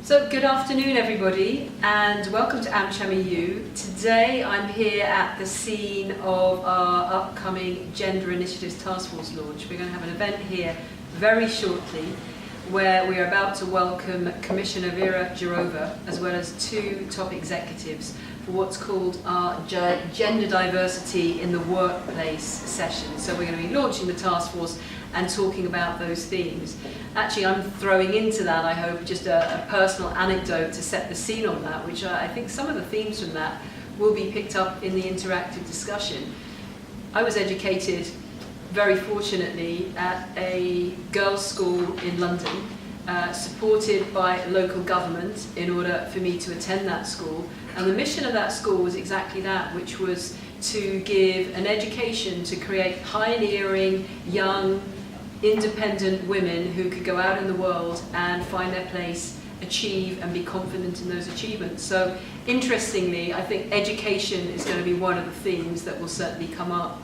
So good afternoon everybody and welcome to AmCham EU. Today I'm here at the scene of our upcoming Gender Initiatives Task Force launch. We're going to have an event here very shortly where we are about to welcome Commissioner Vera Jourova as well as two top executives for what's called our Gender Diversity in the Workplace session. So we're going to be launching the task force and talking about those themes. Actually, I'm throwing into that, I hope, just a personal anecdote to set the scene on that, which I think some of the themes from that will be picked up in the interactive discussion. I was educated, very fortunately, at a girls' school in London, supported by local government in order for me to attend that school. And the mission of that school was exactly that, which was to give an education to create pioneering, young, independent women who could go out in the world and find their place, achieve and be confident in those achievements. So interestingly, I think education is going to be one of the themes that will certainly come up.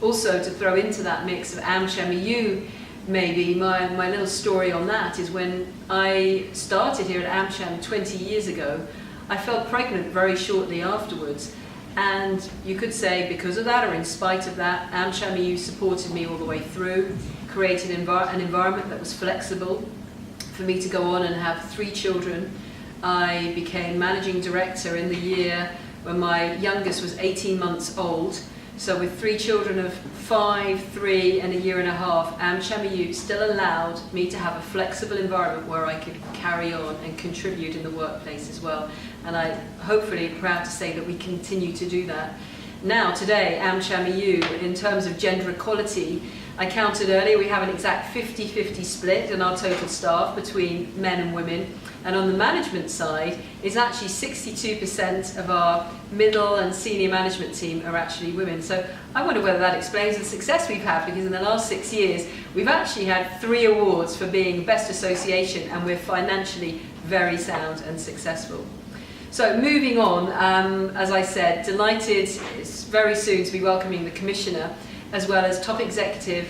Also, to throw into that mix of AmCham EU, maybe my little story on that is when I started here at AmCham 20 years ago, I fell pregnant very shortly afterwards. And you could say because of that or in spite of that, AmCham EU supported me all the way through, created an environment that was flexible for me to go on and have 3 children. I became managing director in the year when my youngest was 18 months old. So with 3 children of 5, 3 and a year and a half, AmCham EU still allowed me to have a flexible environment where I could carry on and contribute in the workplace as well. And I hopefully proud to say that we continue to do that. Now today, AmCham EU, in terms of gender equality, I counted earlier, we have an exact 50-50 split in our total staff between men and women. And on the management side, it's actually 62% of our middle and senior management team are actually women. So I wonder whether that explains the success we've had, because in the last 6 years, we've actually had 3 awards for being Best Association, and we're financially very sound and successful. So moving on, as I said, delighted very soon to be welcoming the Commissioner, as well as top executive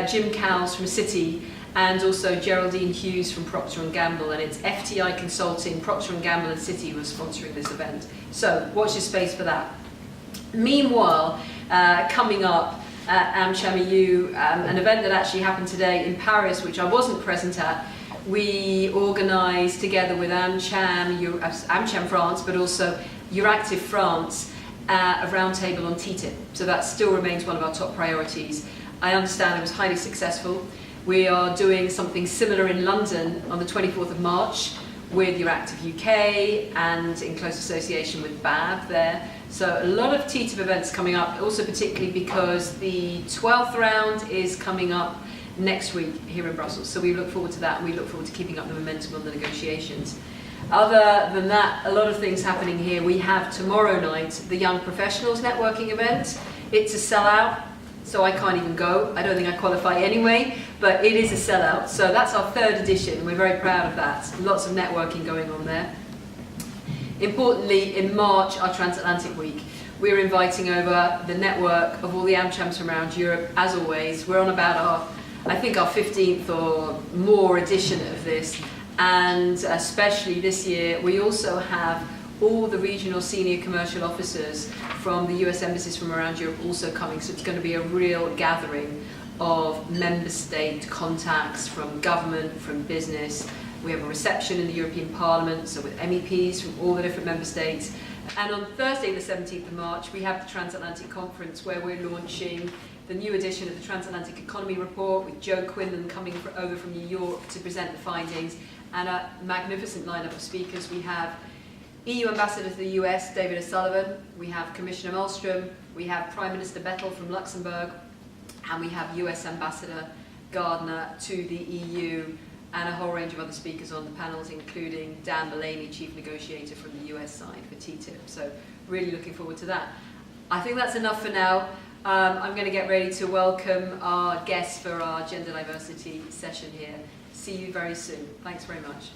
Jim Cowles from Citi, and also Geraldine Hughes from Procter & Gamble, and it's FTI Consulting, Procter & Gamble and Citi who are sponsoring this event. So watch your space for that. Meanwhile, coming up at AmCham EU, an event that actually happened today in Paris, which I wasn't present at, we organised together with AmCham France, but also Euractiv France, a roundtable on TTIP. So that still remains one of our top priorities. I understand it was highly successful. We are doing something similar in London on the 24th of March with Euractiv UK and in close association with BAB there. So a lot of TTIP events coming up, also particularly because the 12th round is coming up next week here in Brussels. So we look forward to that, and we look forward to keeping up the momentum on the negotiations. Other than that, a lot of things happening here. We have tomorrow night the Young Professionals Networking event. It's a sellout, so I can't even go. I don't think I qualify anyway, but it is a sellout. So that's our 3rd edition. We're very proud of that. Lots of networking going on there. Importantly, in March, our Transatlantic Week. We're inviting over the network of all the AmChams from around Europe. As always, we're on about I think our 15th or more edition of this. And especially this year, we also have all the regional senior commercial officers from the US embassies from around Europe also coming. So it's going to be a real gathering of member state contacts from government, from business. We have a reception in the European Parliament, so with MEPs from all the different member states. And on Thursday, the 17th of March, we have the Transatlantic Conference where we're launching the new edition of the Transatlantic Economy Report with Joe Quinlan coming over from New York to present the findings, and a magnificent lineup of speakers. We have EU Ambassador to the US, David O'Sullivan, we have Commissioner Malmström, we have Prime Minister Bettel from Luxembourg, and we have US Ambassador Gardner to the EU, and a whole range of other speakers on the panels, including Dan Mullany, Chief Negotiator from the US side for TTIP. So really looking forward to that. I think that's enough for now. I'm going to get ready to welcome our guests for our gender diversity session here. See you very soon. Thanks very much.